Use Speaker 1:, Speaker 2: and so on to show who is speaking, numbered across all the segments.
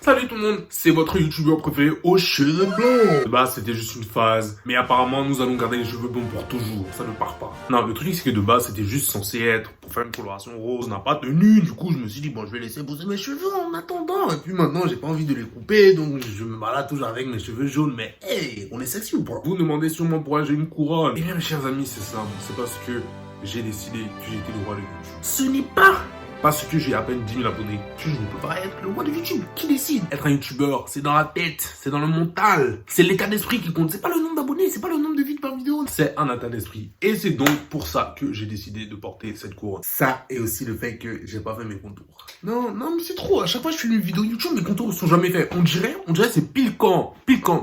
Speaker 1: Salut tout le monde, c'est votre youtubeur préféré aux cheveux blancs. De base c'était juste une phase, mais apparemment nous allons garder les cheveux blonds pour toujours, ça ne part pas. Non, le truc c'est que de base c'était juste censé être pour faire une coloration rose, n'a pas tenu, du coup je me suis dit bon je vais laisser pousser mes cheveux en attendant. Et puis maintenant j'ai pas envie de les couper, donc je me balade toujours avec mes cheveux jaunes, mais hey, on est sexy ou pas? Vous demandez sûrement pourquoi j'ai une couronne. Et bien mes chers amis, c'est simple, c'est parce que j'ai décidé que j'étais le roi de YouTube. Ce n'est pas parce que j'ai à peine 10 000 abonnés que je ne peux pas être le roi de YouTube. Qui décide? Être un youtubeur, c'est dans la tête, c'est dans le mental. C'est l'état d'esprit qui compte. C'est pas le nombre d'abonnés, c'est pas le nombre de vues par vidéo. C'est un état d'esprit. Et c'est donc pour ça que j'ai décidé de porter cette couronne. Ça et aussi le fait que j'ai pas fait mes contours. Non, mais c'est trop. À chaque fois que je filme une vidéo YouTube, mes contours ne sont jamais faits. On dirait c'est pile quand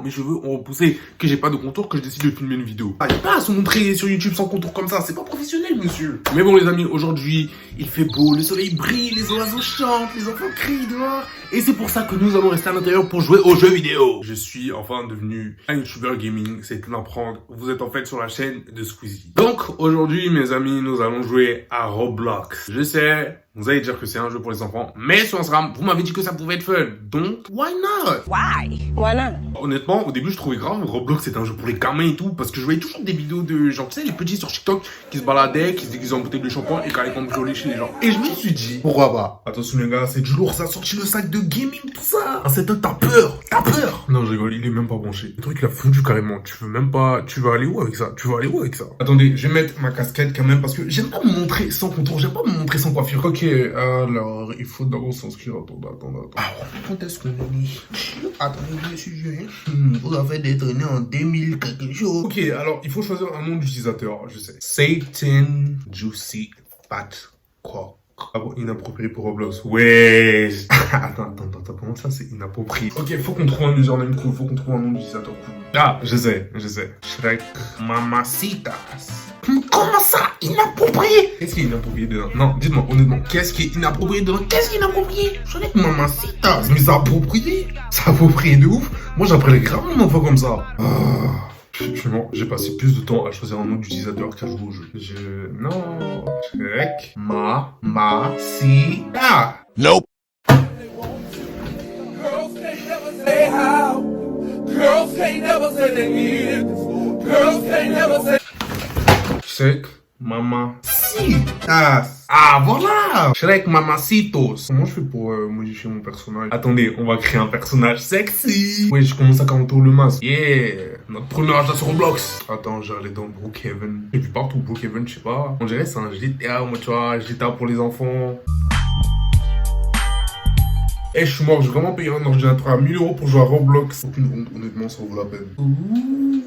Speaker 1: mes cheveux ont repoussé, que j'ai pas de contours, que je décide de filmer une vidéo. Ah, y a pas à se montrer sur YouTube sans contour comme ça. C'est pas professionnel, monsieur. Mais bon, les amis, aujourd'hui, il fait beau, le soleil brille, les oiseaux chantent, les enfants crient dehors. Et c'est pour ça que nous allons rester à l'intérieur pour jouer aux jeux vidéo. Je suis enfin devenu un youtubeur gaming, c'est tout d'apprendre. Vous êtes en fait sur la chaîne de Squeezie. Donc aujourd'hui, mes amis, nous allons jouer à Roblox. Je sais, vous allez dire que c'est un jeu pour les enfants, mais sur Instagram, vous m'avez dit que ça pouvait être fun. Donc, why not?
Speaker 2: Why not?
Speaker 1: Honnêtement, au début, je trouvais grave Roblox, c'était un jeu pour les gamins et tout, parce que je voyais toujours des vidéos de genre, tu sais, les petits sur TikTok qui se baladaient, qui se déguisaient en bouteille de shampoing et qui allaient cambrioler chez les gens. Et je me suis dit, pourquoi pas? Attention les gars, c'est du lourd, ça a sorti le sac de gaming, tout ça. Ah, c'est t'as peur? Non, je rigole, il est même pas branché. Le truc, il a fondu carrément. Tu veux même pas, tu vas aller où avec ça? Attendez, je vais mettre ma casquette quand même, parce que j'aime pas me montrer sans contour, j'aime pas me montrer sans coiffure. Ok, alors, il faut d'abord s'inscrire. Attends. Ah, quand est-ce qu'on est mis? Attendez, je suis vieux. Vous avez détonné en 2000 quelque chose. Ok, alors, il faut choisir un nom d'utilisateur, je sais. Satan Juicy Fat Cock. Ah bon, inapproprié pour Roblox. Ouais. Attends, comment ça c'est inapproprié? Ok, faut qu'on trouve un username cool, faut qu'on trouve un nom d'utilisateur cool. Ah, je sais. Shrek Mamacitas. Comment ça? Inapproprié? Qu'est-ce qui est inapproprié dedans? Non, dites-moi honnêtement, qu'est-ce qui est inapproprié dedans? Qu'est-ce qui est inapproprié? Shrek Mamacitas. Mais c'est approprié? C'est approprié de ouf. Moi j'appellerais grave mon enfant comme ça. Effectivement, j'ai passé plus de temps à choisir un nom d'utilisateur qu'à jouer au jeu. Non. Shrek Mamacita.
Speaker 3: Nope.
Speaker 4: Girls can't never say how. Girls can't never say they need it. Girls can't never say.
Speaker 1: Shrek Mamacitas. Ah voilà. Shrek Mamacitos. Comment je fais pour modifier mon personnage? Attendez, on va créer un personnage sexy. Oui, je commence à contourner le masque. Yeah. Notre premier achat sur Roblox. Attends, j'allais dans Brookhaven. J'ai vu partout Brookhaven, je sais pas. On dirait c'est un GTA, moi tu vois, GTA pour les enfants. Eh, je suis mort, j'ai vraiment payé un ordinateur à 1000 € pour jouer à Roblox. Aucune honte, honnêtement, ça vaut la peine. Ouh.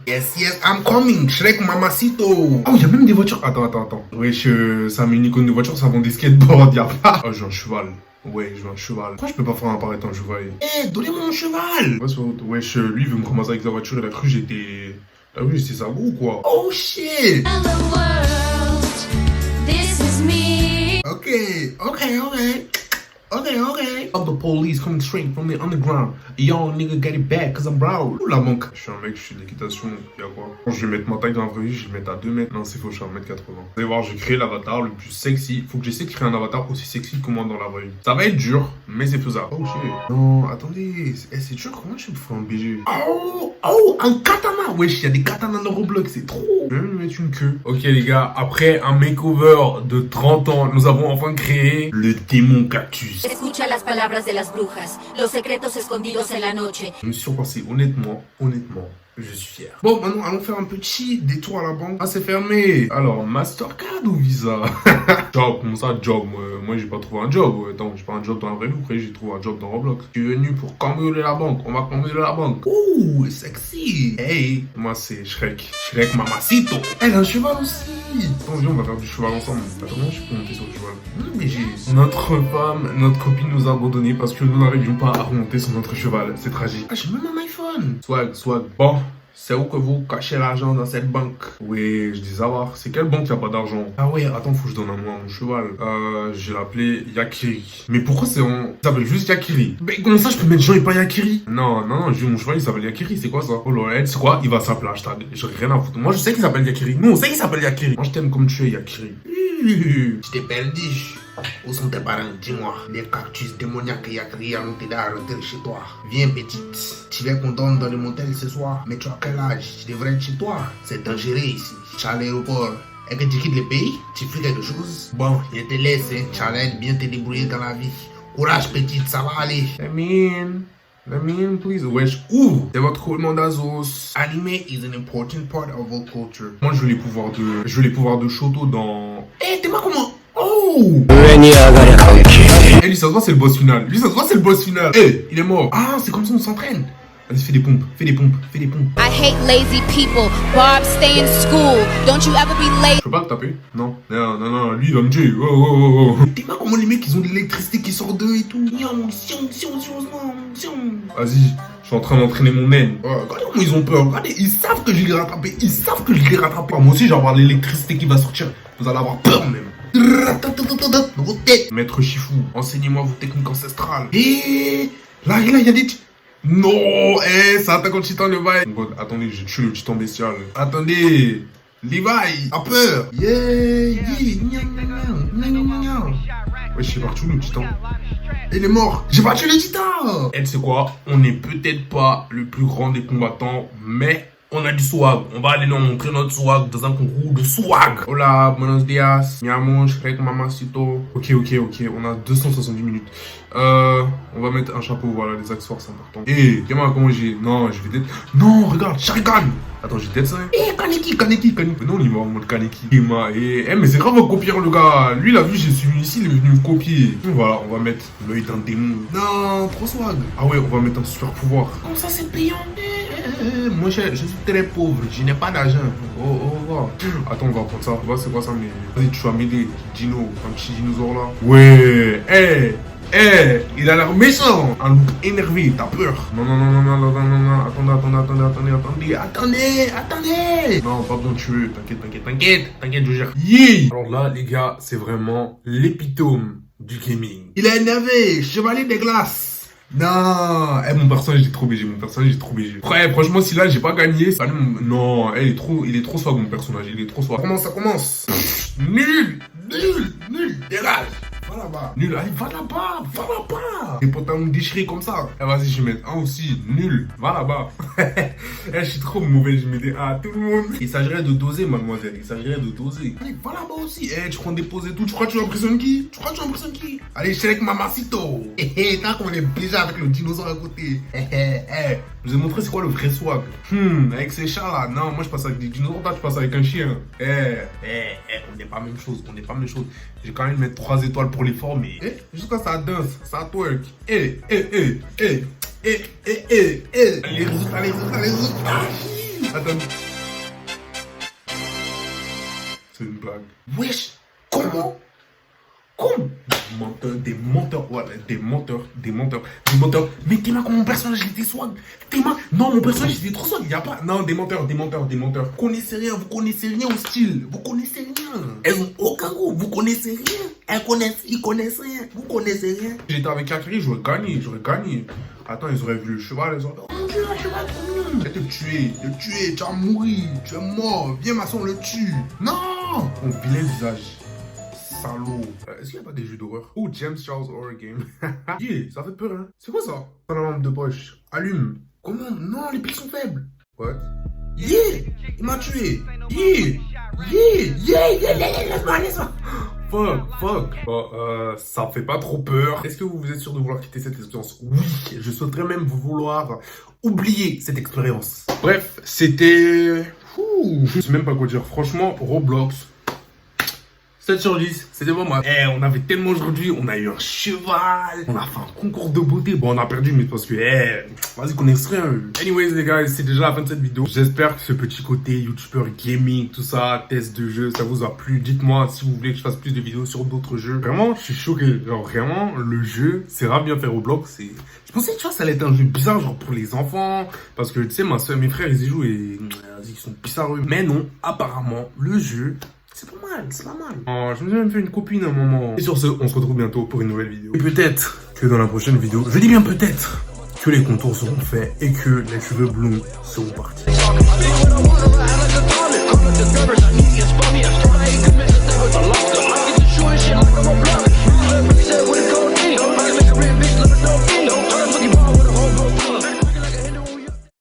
Speaker 1: Yes, I'm coming. Shrek Mamacito. Oh, il y a même des voitures. Attends. Wesh, ça met une icône de voiture, ça vend des skateboards, y'a pas. Oh, j'ai un cheval. Ouais, je veux un cheval. Pourquoi je peux pas faire apparaître un cheval? Eh, donnez-moi un cheval. Wesh, lui, il veut me commencer avec la voiture, il a cru j'étais... T'as vu, c'était ça ou quoi? Oh, shit.
Speaker 5: Hello world, this is me.
Speaker 1: Okay. Of the police coming straight from the underground. Young nigga get it back cause I'm brown. Ouh la manque. Je suis un mec, je suis d'équitation, y'a quoi? Je vais mettre ma taille dans la vraie vie, je vais mettre à 2 mètres. Non, c'est faux, je suis à 1m80. Vous allez voir, j'ai créé l'avatar le plus sexy. Faut que j'essaie de créer un avatar aussi sexy que moi dans la vraie vie. Ça va être dur, mais c'est faisable. Oh shit. Non, attendez. C'est dur, comment je fais pour faire un BG? Oh, un katana. Wesh, y'a des katanas dans Roblox, c'est trop. Je vais me mettre une queue. Ok les gars, après un makeover de 30 ans, nous avons enfin créé le démon cactus.
Speaker 5: Escucha las palabras de las brujas, los secretos escondidos en la noche.
Speaker 1: Je me suis surpassé, honnêtement, je suis fier. Bon, maintenant, allons faire un petit détour à la banque. Ah, c'est fermé. Alors, Mastercard ou Visa? Job, comment ça, job? Moi, j'ai pas trouvé un job. Attends, j'ai pas un job dans la vraie vie. Après, j'ai trouvé un job dans Roblox. Je suis venu pour cambrioler la banque. On va cambrioler la banque. Ouh, sexy. Hey, moi, c'est Shrek. Shrek Mamacito. Elle a un cheval aussi. Attends, viens, on va faire du cheval ensemble. Attends, je peux monter sur le cheval. Mais notre femme, notre copine nous a abandonnés parce que nous n'arrivions pas à remonter sur notre cheval. C'est tragique. Ah, j'ai même un iPhone. Swag. Bon. C'est où que vous cachez l'argent dans cette banque? Oui, je dis savoir. C'est quelle banque qui a pas d'argent? Ah ouais, attends, faut que je donne un nom à mon cheval. Je vais l'appeler Yakiri. Mais pourquoi il s'appelle juste Yakiri? Mais comment ça je peux mettre Jean et pas Yakiri? Non, j'ai mon cheval, il s'appelle Yakiri, c'est quoi ça? Oh là, c'est quoi? Il va s'appeler hashtag. J'ai rien à foutre. Moi je sais qu'il s'appelle Yakiri. Nous on sait qu'il s'appelle Yakiri. Moi je t'aime comme tu es Yakiri. Je t'ai perdu.
Speaker 2: Où sont tes parents? Dis-moi. Les cactus démoniaques qui a crié à nous t'aider à rentrer chez toi. Viens, petite. Tu veux qu'on dorme dans le motel ce soir? Mais tu as quel âge? Tu devrais être chez toi. C'est dangereux ici. Tu es à l'aéroport. Et que tu quittes le pays? Tu fais quelque chose? Bon, je te laisse. Hein. Tu allais bien te débrouiller dans la vie. Courage, petite. Ça va aller.
Speaker 1: Lamine, please. Wesh, ouh, c'est votre roulement d'Azos.
Speaker 2: Anime is an important part of our culture.
Speaker 1: Moi, je veux les pouvoirs de Shoto dans...
Speaker 2: Eh, t'es pas comment? Oh!
Speaker 1: Eh, lui, ça se voit, c'est le boss final. Eh, il est mort. Ah, c'est comme ça, on s'entraîne. Vas-y, fais des pompes.
Speaker 3: I hate lazy people. Bob, stay in school. Don't you ever be late.
Speaker 1: Je peux pas te taper? Non, lui, il va me tuer. Oh.
Speaker 2: T'es pas comment les mecs, ils ont de l'électricité qui sort d'eux et tout.
Speaker 1: Vas-y, je suis en train d'entraîner mon naine.
Speaker 2: Oh, regardez comment ils ont peur. Regardez, ils savent que je l'ai rattrapé.
Speaker 1: Moi aussi, j'ai avoir l'électricité qui va sortir. Vous allez avoir peur, même.
Speaker 2: Dans vos têtes.
Speaker 1: Maître Shifu, enseignez-moi vos techniques ancestrales.
Speaker 2: Eh, là, il y a des...
Speaker 1: Non, ça attaque contre Titan Levi. Oh, attendez, j'ai tué le Titan bestial. Attendez, Levi,
Speaker 2: a peur. Yeah.
Speaker 1: Ouais, j'ai parti où le Titan?
Speaker 2: Il est mort. J'ai battu le Titan.
Speaker 1: Et tu sais quoi? On n'est peut-être pas le plus grand des combattants, mais on a du swag. On va aller leur montrer notre swag dans un concours de swag. Hola, buenos dias. Mi amor, Shrek, mamacito. Ok. On a 270 minutes. On va mettre un chapeau, voilà, les accessoires, c'est important. Eh, dis-moi comment j'ai... Non, je vais peut-être... Non, regarde, Sharingan. Attends, j'ai peut-être ça.
Speaker 2: Eh, Kaneki.
Speaker 1: Mais non, il va en mode Kaneki. Mais c'est grave à copier, le gars. Lui, il a vu, j'ai suivi ici, il est venu me copier. Voilà, on va mettre l'œil d'un démon.
Speaker 2: Non, trop swag.
Speaker 1: Ah ouais, on va mettre un super pouvoir.
Speaker 2: Comment ça, c'est payant? Moi, je suis très pauvre, je n'ai pas d'argent. Oh.
Speaker 1: Attends, on va prendre ça. C'est quoi ça, mais... Vas-y, tu vas m'aider. Dino, un petit dinosaure là. Ouais, il a l'air méchant. Un look énervé, t'as peur. Non. Attendez. Non, pas besoin de tuer. T'inquiète, je gère. Yeah. Alors là, les gars, c'est vraiment l'épitome du gaming.
Speaker 2: Il est énervé, chevalier des glaces.
Speaker 1: Non, mon personnage il est trop BG, Ouais, franchement, si là j'ai pas gagné, ça... Non, il est trop swag mon personnage, Comment ça commence? Nul, dégage.
Speaker 2: Va là-bas.
Speaker 1: Nul, allez, va là-bas. Les pantalons déchirés comme ça. Vas-y, je vais mettre un aussi. Nul, va là-bas. Je suis trop mauvais, je mets des A à tout le monde. Il s'agirait de doser, mademoiselle.
Speaker 2: Allez, va là-bas aussi. Tu prends des pauses et tout. Tu crois que tu impressionnes qui? Allez, Shrek Mamacito. T'as qu'on est déjà avec le dinosaure à côté.
Speaker 1: Je vous ai montré c'est quoi le vrai swag. Avec ces chats là. Non, moi je passe avec des dinosaures, toi tu passes avec un chien. On n'est pas même chose. J'ai quand même mettre 3 étoiles pour l'effort, mais jusqu'à ça danse, ça twerk. Les résultats. Attends. C'est une blague.
Speaker 2: Wesh, comment?
Speaker 1: Des menteurs. Mais t'es comment mon personnage il était swag? Non, mon personnage il était trop swag. Il y a pas. Non, des menteurs. Vous connaissez rien au style. Vous connaissez rien.
Speaker 2: Elles ont aucun goût. Vous connaissez rien. Ils connaissent rien. Vous connaissez rien.
Speaker 1: J'étais avec Akiri, j'aurais gagné. Attends, ils auraient vu le cheval, ils auraient...
Speaker 2: Un cheval trop mignon. Je vais te tuer, tu vas mourir, tu es mort. Viens, ma soeur, on le tue. Non.
Speaker 1: Mon vilain visage. Salaud. Est-ce qu'il n'y a pas des jeux d'horreur? Oh, James Charles Horror Game. Yeah, ça fait peur, hein. C'est quoi ça? Dans la lampe de poche. Allume.
Speaker 2: Comment? Non, les piles sont faibles.
Speaker 1: What?
Speaker 2: Yeah, il m'a tué. Yeah. Laisse-moi.
Speaker 1: Fuck. Bon, ça fait pas trop peur. Est-ce que vous êtes sûr de vouloir quitter cette expérience? Oui, je souhaiterais même vous vouloir oublier cette expérience. Bref, c'était... Je sais même pas quoi dire. Franchement, Roblox... 7 sur 10, c'était pas mal. On avait tellement aujourd'hui, on a eu un cheval, on a fait un concours de beauté. Bon, on a perdu, mais parce que, vas-y, connaissez rien. Anyways, les gars, c'est déjà la fin de cette vidéo. J'espère que ce petit côté youtubeur gaming, tout ça, test de jeu, ça vous a plu. Dites-moi si vous voulez que je fasse plus de vidéos sur d'autres jeux. Vraiment, je suis choqué. Genre, vraiment, le jeu, c'est grave bien fait Roblox. Je pensais, tu vois, ça allait être un jeu bizarre, genre pour les enfants. Parce que, tu sais, ma soeur, mes frères, ils y jouent et ils sont bizarres. Mais non, apparemment, le jeu... c'est pas mal. Je me suis même fait une copine à un moment. Et sur ce, on se retrouve bientôt pour une nouvelle vidéo. Et peut-être que dans la prochaine vidéo, je dis bien peut-être, que les contours seront faits et que les cheveux blonds seront partis.
Speaker 4: I lost it. I get to shooting shit like I'm a blood.
Speaker 6: Mixer with